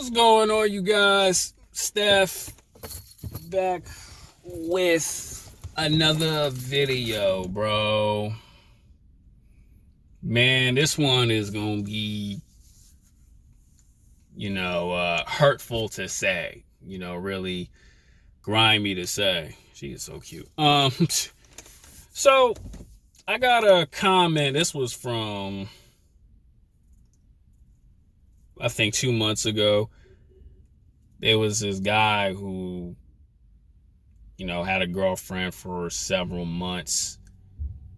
What's going on, you guys? Steph back with another video, bro. Man, this one is gonna be, hurtful to say. Really grimy to say. She is so cute. So I got a comment. This was from, I think, 2 months ago. There was this guy who, had a girlfriend for several months,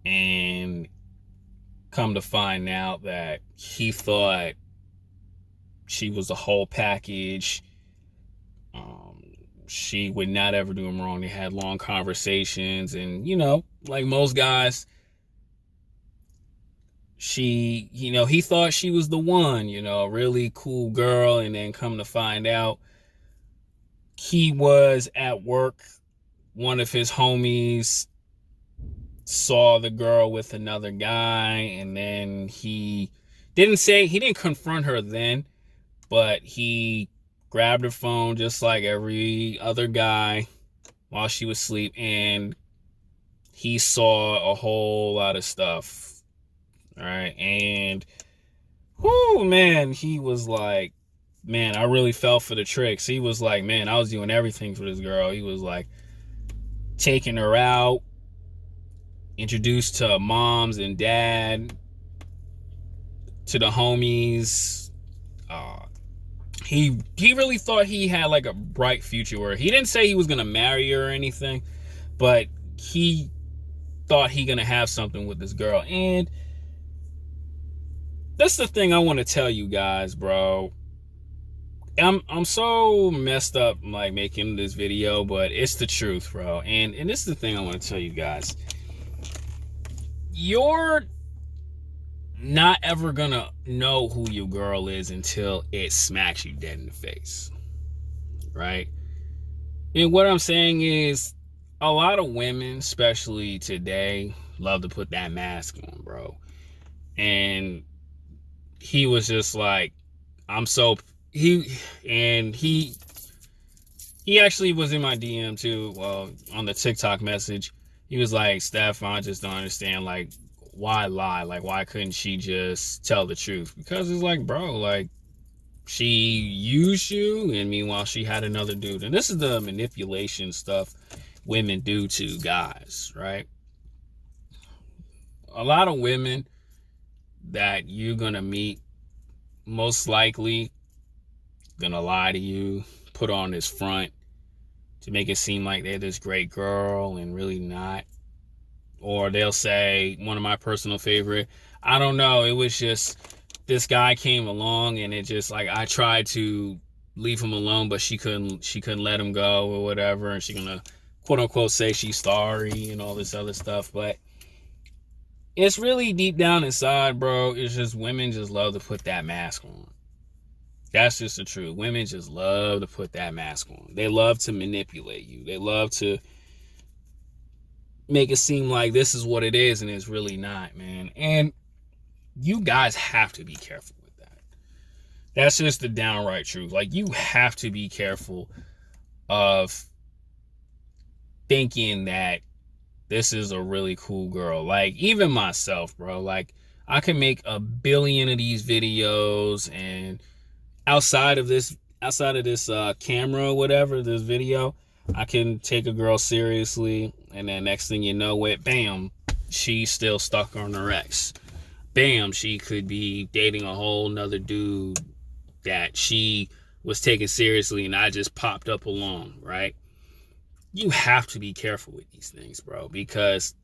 and come to find out that he thought she was the whole package. She would not ever do him wrong. They had long conversations, and like most guys, he thought she was the one, a really cool girl, and then come to find out he was at work. One of his homies saw the girl with another guy, and then he didn't confront her then, but he grabbed her phone just like every other guy while she was asleep, and he saw a whole lot of stuff. All right. And whoo, man, he was like, man, I really fell for the tricks. He was like, man, I was doing everything for this girl. He was like taking her out, introduced to moms and dad, to the homies. He really thought he had like a bright future where he didn't say he was gonna marry her or anything, but he thought he gonna have something with this girl. And that's the thing I want to tell you guys, bro. I'm so messed up like making this video, but it's the truth, bro. And this is the thing I want to tell you guys. You're not ever gonna know who your girl is until it smacks you dead in the face, right? And what I'm saying is, a lot of women, especially today, love to put that mask on, bro. And he was just like, he actually was in my DM too, well, on the TikTok message. He was like, Steph, I just don't understand, like, why lie? Like, why couldn't she just tell the truth? Because it's like, bro, like, she used you, and meanwhile she had another dude. And this is the manipulation stuff women do to guys, right? A lot of women that you're gonna meet most likely gonna lie to you, put on this front to make it seem like they're this great girl and really not. Or they'll say, one of my personal favorite, I don't know, it was just this guy came along, and it just like, I tried to leave him alone, but she couldn't let him go or whatever, and she's gonna quote unquote say she's sorry and all this other stuff. But it's really deep down inside, bro, it's just women just love to put that mask on. That's just the truth. Women just love to put that mask on. They love to manipulate you. They love to make it seem like this is what it is, and it's really not, man. And you guys have to be careful with that. That's just the downright truth. Like, you have to be careful of thinking that this is a really cool girl. Like, even myself, bro, like, I can make a billion of these videos, and outside of this camera or whatever, this video, I can take a girl seriously, and then next thing you know it, bam, she's still stuck on her ex. Bam, she could be dating a whole nother dude that she was taking seriously, and I just popped up along, right? You have to be careful with these things, bro, because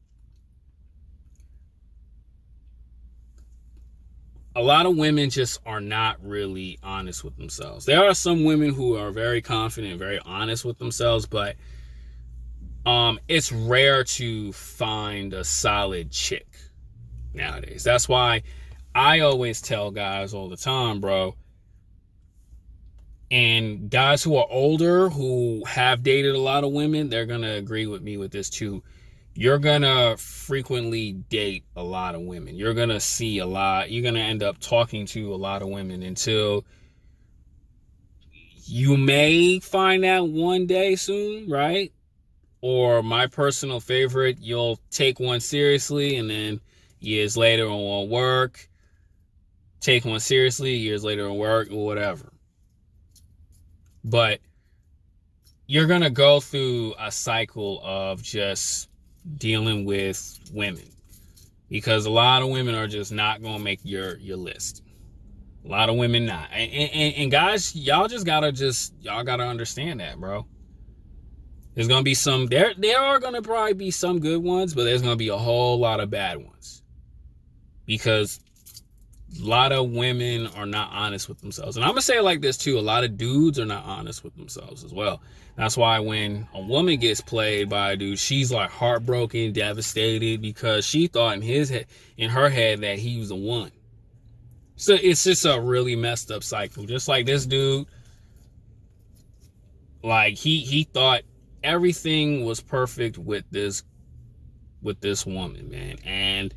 a lot of women just are not really honest with themselves. There are some women who are very confident and very honest with themselves, but it's rare to find a solid chick nowadays. That's why I always tell guys all the time, bro, and guys who are older, who have dated a lot of women, they're going to agree with me with this too. You're going to frequently date a lot of women. You're going to see a lot. You're going to end up talking to a lot of women until You may find out one day soon, right? Or my personal favorite, you'll take one seriously and then years later it won't work. Take one seriously, years later it won't work, or whatever. But you're going to go through a cycle of just dealing with women. Because a lot of women are just not going to make your list. A lot of women not. And guys, y'all gotta understand that, bro. There's gonna be some, there are gonna probably be some good ones, but there's gonna be a whole lot of bad ones. Because a lot of women are not honest with themselves. And I'm gonna say it like this too, a lot of dudes are not honest with themselves as well. That's why when a woman gets played by a dude, she's like heartbroken, devastated, because she thought in her head that he was the one. So it's just a really messed up cycle. Just like this dude, like he thought everything was perfect with this woman, man. And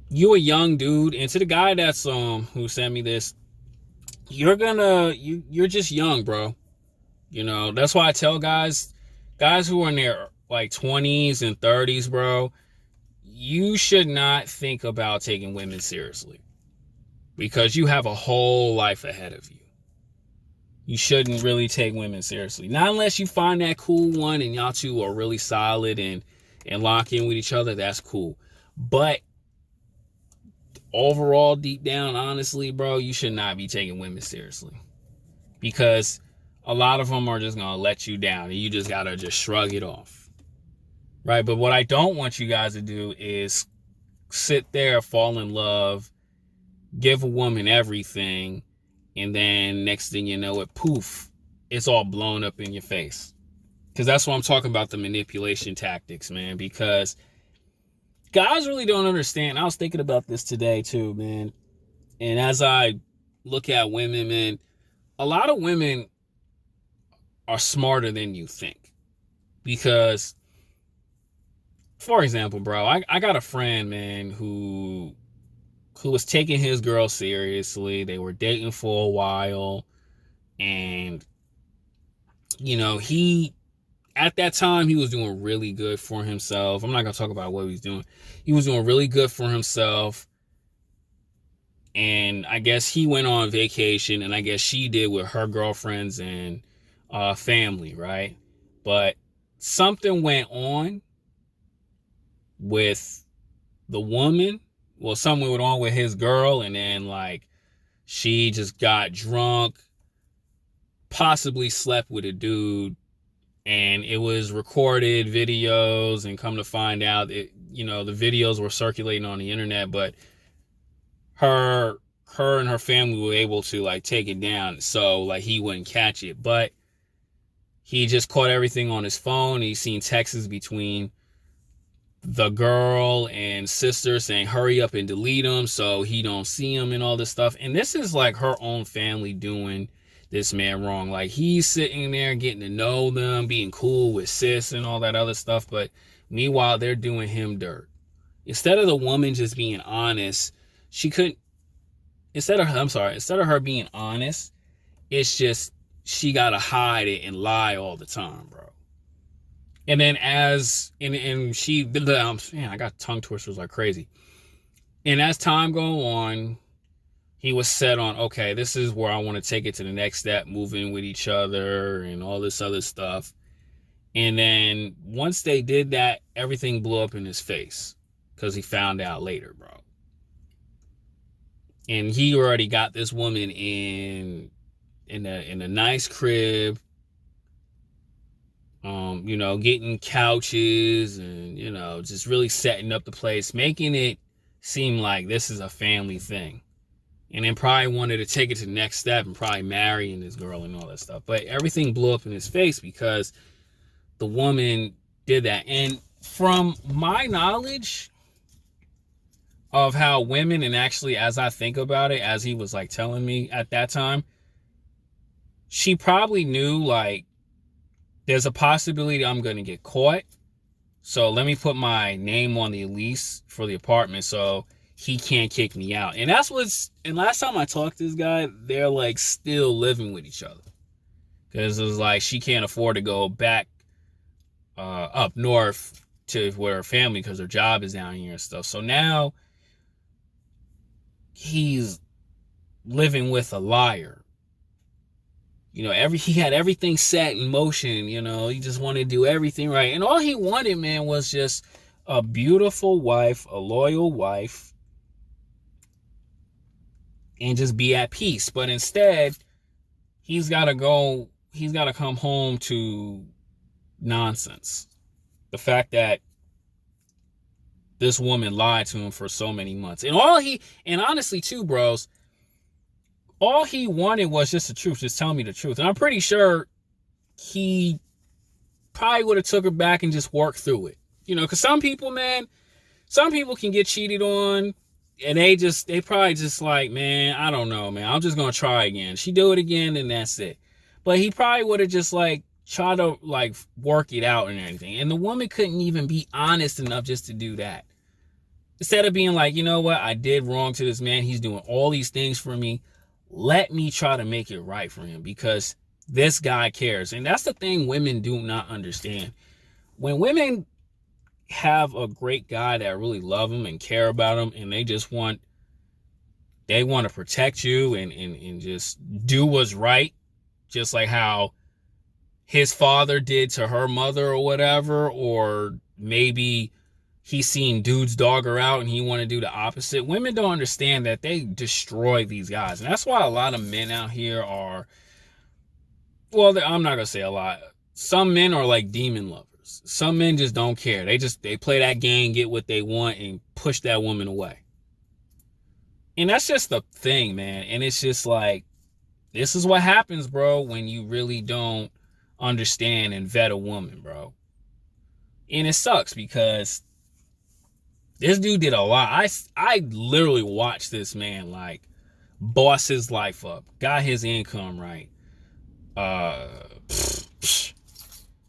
you a young dude, and to the guy that's who sent me this, you're just young, bro. You know, that's why I tell guys who are in their like 20s and 30s, bro, you should not think about taking women seriously. Because you have a whole life ahead of you. You shouldn't really take women seriously. Not unless you find that cool one and y'all two are really solid and lock in with each other. That's cool. But overall, deep down, honestly, bro, you should not be taking women seriously. Because a lot of them are just going to let you down. And you just got to just shrug it off. Right? But what I don't want you guys to do is sit there, fall in love, give a woman everything, and then next thing you know it, poof, it's all blown up in your face. Because that's what I'm talking about, the manipulation tactics, man. Because guys really don't understand. I was thinking about this today too, man. And as I look at women, man, a lot of women are smarter than you think. Because, for example, bro, I got a friend, man, who was taking his girl seriously. They were dating for a while. And, you know, at that time, he was doing really good for himself. I'm not going to talk about what he was doing. He was doing really good for himself. And I guess he went on vacation, and I guess she did with her girlfriends and family, right? But something went on with the woman. Well, something went on with his girl, and then, like, she just got drunk, possibly slept with a dude, and it was recorded videos, and come to find out, the videos were circulating on the internet, but her and her family were able to, like, take it down so, like, he wouldn't catch it. But he just caught everything on his phone. He's seen texts between the girl and sister saying hurry up and delete them so he don't see them and all this stuff. And this is like her own family doing this man wrong. Like, he's sitting there getting to know them, being cool with sis and all that other stuff, but meanwhile they're doing him dirt. Instead of the woman just being honest, instead of her being honest, it's just she gotta hide it and lie all the time, bro. And then I got tongue twisters like crazy. And as time go on, he was set on, okay, this is where I want to take it to the next step, moving with each other and all this other stuff. And then once they did that, everything blew up in his face because he found out later, bro. And he already got this woman in a nice crib. Getting couches and, just really setting up the place, making it seem like this is a family thing. And then probably wanted to take it to the next step and probably marrying this girl and all that stuff. But everything blew up in his face because the woman did that. And from my knowledge of how women, and actually as I think about it, as he was like telling me at that time, she probably knew, like, there's a possibility I'm going to get caught. So let me put my name on the lease for the apartment. So he can't kick me out. And and last time I talked to this guy, they're like still living with each other. Because it was like she can't afford to go back up north to where her family, because her job is down here and stuff. So now he's living with a liar. You know, he had everything set in motion. You know, he just wanted to do everything right. And all he wanted, man, was just a beautiful wife, a loyal wife, and just be at peace. But instead, he's got to come home to nonsense. The fact that this woman lied to him for so many months. And honestly too, bros, all he wanted was just the truth. Just tell me the truth. And I'm pretty sure he probably would have took her back and just worked through it. You know, because some people can get cheated on, and they probably just like, man, I don't know, man. I'm just going to try again. She do it again, and that's it. But he probably would have just like tried to like work it out and everything. And the woman couldn't even be honest enough just to do that. Instead of being like, you know what, I did wrong to this man. He's doing all these things for me. Let me try to make it right for him, because this guy cares. And that's the thing women do not understand. When women have a great guy that really love them and care about them, and they want to protect you and just do what's right, just like how his father did to her mother or whatever, or maybe he's seen dudes dog her out and he want to do the opposite. Women don't understand that they destroy these guys. And that's why a lot of men out here are, well, I'm not going to say a lot. Some men are like demon lovers. Some men just don't care. They play that game, get what they want, and push that woman away. And that's just the thing, man. And it's just like, this is what happens, bro, when you really don't understand and vet a woman, bro. And it sucks because this dude did a lot. I literally watched this man like boss his life up, got his income right,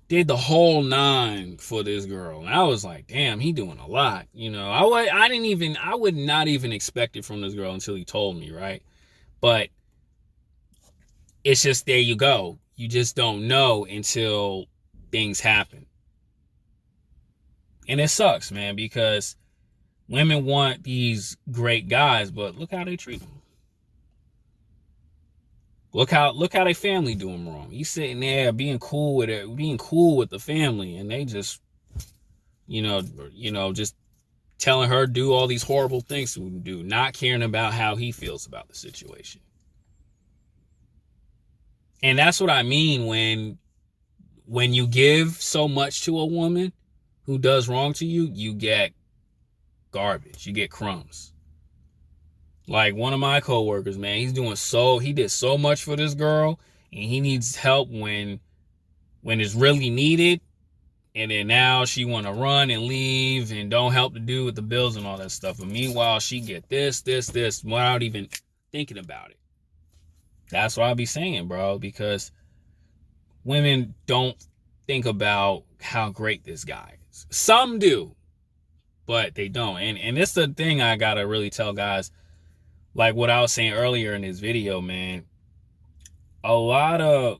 did the whole 9 for this girl. And I was like, damn, he doing a lot. You know, I would not even expect it from this girl until he told me, right? But it's just, there you go. You just don't know until things happen. And it sucks, man, because women want these great guys, but look how they treat them. Look how their family do them wrong. He's sitting there being cool with it, being cool with the family, and they just, you know, just telling her do all these horrible things to do, not caring about how he feels about the situation. And that's what I mean when you give so much to a woman who does wrong to you, you get garbage, you get crumbs. Like one of my coworkers, man, he did so much for this girl, and he needs help when it's really needed. And then now she want to run and leave and don't help to do with the bills and all that stuff. But meanwhile, she get this without even thinking about it. That's what I be saying, bro, because women don't think about how great this guy is. Some do, but they don't. And it's the thing I gotta really tell guys. Like what I was saying earlier in this video, man, a lot of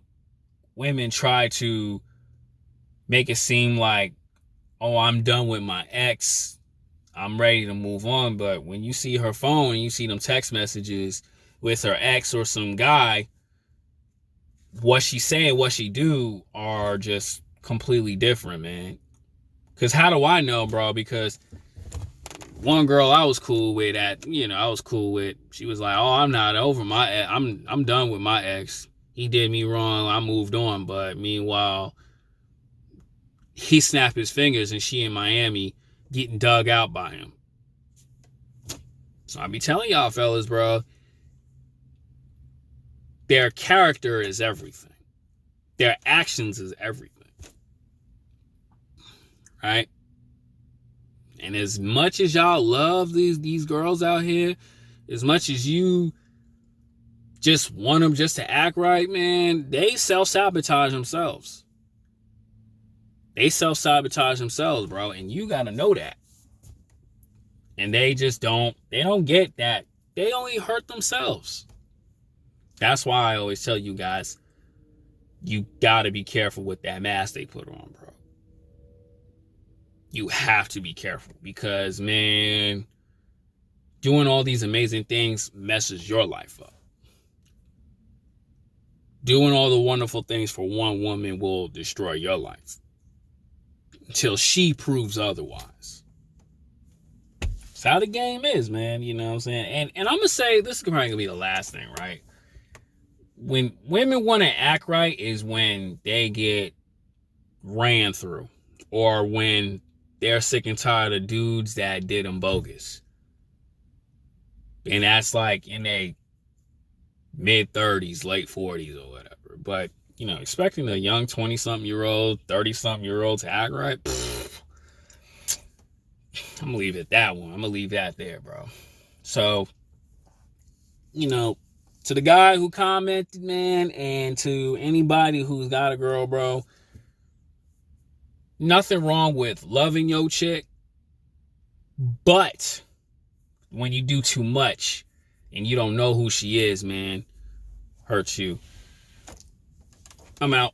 women try to make it seem like, oh, I'm done with my ex, I'm ready to move on. But when you see her phone and you see them text messages with her ex or some guy, what she say and what she do are just completely different, man. Because how do I know, bro? Because one girl I was cool with, she was like, oh, I'm not over my ex. I'm done with my ex. He did me wrong. I moved on. But meanwhile, he snapped his fingers and she in Miami getting dug out by him. So I be telling y'all fellas, bro, their character is everything. Their actions is everything. Right? And as much as y'all love these girls out here, as much as you just want them just to act right, man, they self-sabotage themselves. They self-sabotage themselves, bro, and you got to know that. And they just don't get that. They only hurt themselves. That's why I always tell you guys, you gotta be careful with that mask they put on, bro. You have to be careful because, man, doing all these amazing things messes your life up. Doing all the wonderful things for one woman will destroy your life until she proves otherwise. That's how the game is, man. You know what I'm saying? And I'm going to say, this is probably going to be the last thing, right? When women want to act right is when they get ran through, or when they're sick and tired of dudes that did them bogus. And that's like in their mid-30s, late 40s or whatever. But, you know, expecting a young 20-something-year-old, 30-something-year-old to act right, I'm going to leave it at that one. I'm going to leave that there, bro. So, you know, to the guy who commented, man, and to anybody who's got a girl, bro, nothing wrong with loving your chick, but when you do too much and you don't know who she is, man, hurts you. I'm out.